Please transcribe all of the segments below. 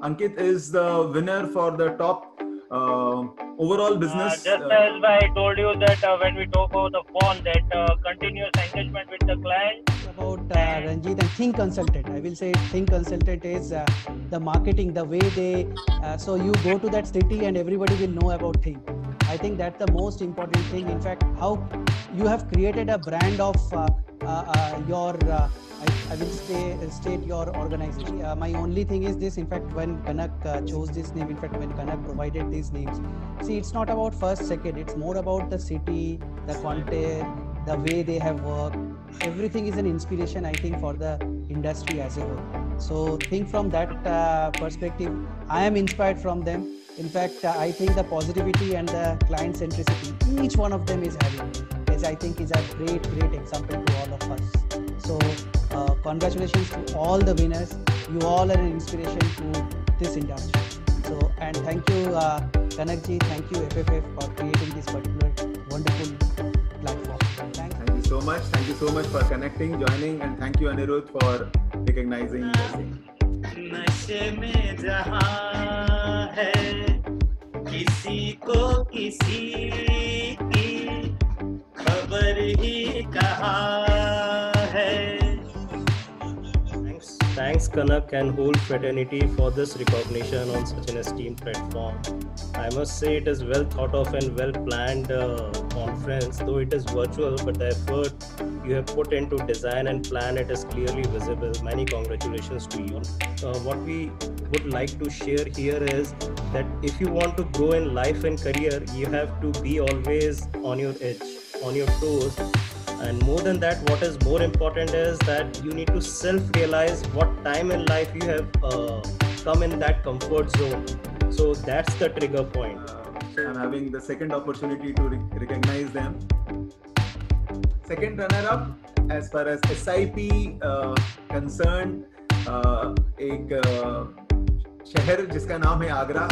Ankit is the winner for the top overall business. Just as I told you that when we talk about the phone, that continuous engagement with the client. About Ranjit and Think Consultant, I will say Think Consultant is the marketing, the way they, so you go to that city and everybody will know about Think. I think that's the most important thing. In fact, how you have created a brand of your, I will state your organization. My only thing is this, in fact, when Kanak chose this name, in fact, when Kanak provided these names, see, it's not about first, second, it's more about the city, the content, the way they have worked. Everything is an inspiration, I think, for the industry as a whole. So think from that perspective, I am inspired from them. In fact, I think the positivity and the client centricity, each one of them is having, is I think is a great example to all of us. So congratulations to all the winners. You all are an inspiration to this industry. So, and thank you Kanakji, thank you FFF for creating this particular wonderful platform. Thank you so much. Thank you so much for connecting, joining, and thank you Anirudh for recognizing the same. नशे में जहां है किसी को किसी की खबर ही कहाँ है. Thanks Kanak and whole fraternity for this recognition on such an esteemed platform. I must say it is well thought of and well planned conference, though it is virtual, but the effort you have put into design and plan it is clearly visible. Many congratulations to you. What we would like to share here is that if you want to grow in life and career, you have to be always on your edge, on your toes. And more than that, what is more important is that you need to self-realize what time in life you have come in that comfort zone. So that's the trigger point. I'm having the second opportunity to recognize them. Second runner-up, as far as SIP concerned, एक शहर जिसका नाम है Agra.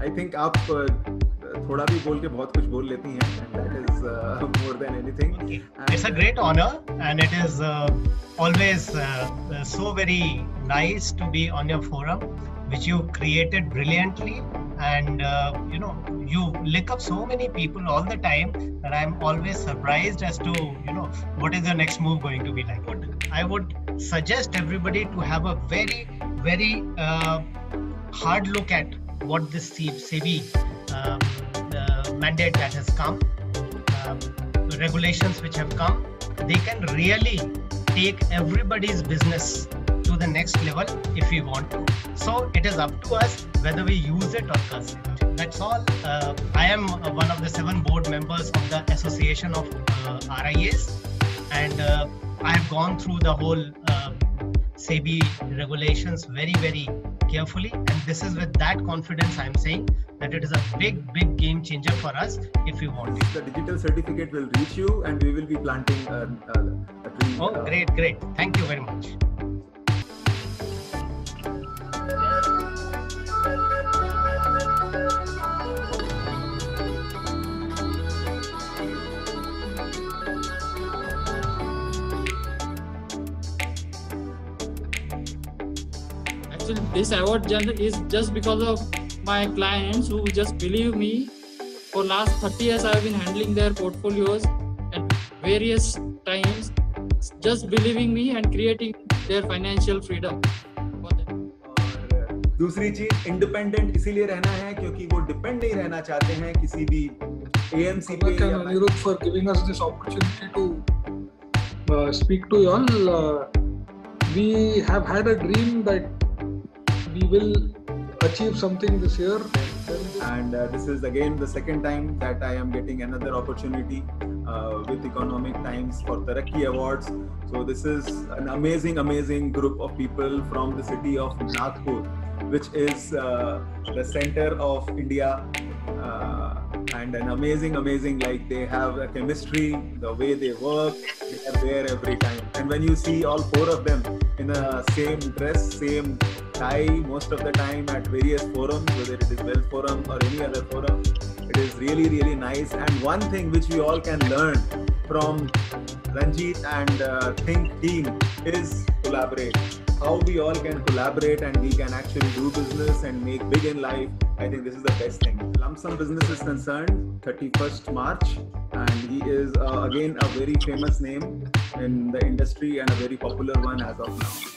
I think आप थोड़ा भी बोल के बहुत कुछ बोल लेती हैं, and that is more than anything. Okay. It's a great honor, and it is always so very nice to be on your forum, which you created brilliantly, and you lick up so many people all the time that I'm always surprised as to what is the next move going to be like. I would suggest everybody to have a very hard look at what this SEBI mandate that has come, the regulations which have come. They can really take everybody's business to the next level if we want to. So it is up to us whether we use it or curse it. That's all. I am one of the 7 board members of the Association of RIAs, and I have gone through the whole SEBI regulations very carefully, and this is with that confidence I am saying that it is a big game changer for us if we want it. The digital certificate will reach you, and we will be planting a tree. Oh, great. Thank you very much. Actually, this award is just because of my clients who just believe me. For last 30 years, I have been handling their portfolios at various times, just believing me and creating their financial freedom for them. और दूसरी चीज, independent इसीलिए रहना है क्योंकि वो depend नहीं रहना चाहते हैं किसी भी AMC पे. Thank you, Anirudh, for giving us this opportunity to speak to you all. We have had a dream that we will achieve something this year, and this is again the second time that I am getting another opportunity with Economic Times for Tarakki Awards. So this is an amazing group of people from the city of Nagpur, which is the center of India, and an amazing, like they have a chemistry, the way they work, they are there every time. And when you see all 4 of them in the same dress, same tie, most of the time at various forums, whether it is Wealth Forum or any other forum, it is really nice. And one thing which we all can learn from Ranjit and Think team is collaborate. How we all can collaborate and we can actually do business and make big in life. I think this is the best thing. Lump Sum Business is concerned 31st March, and he is again a very famous name in the industry and a very popular one as of now.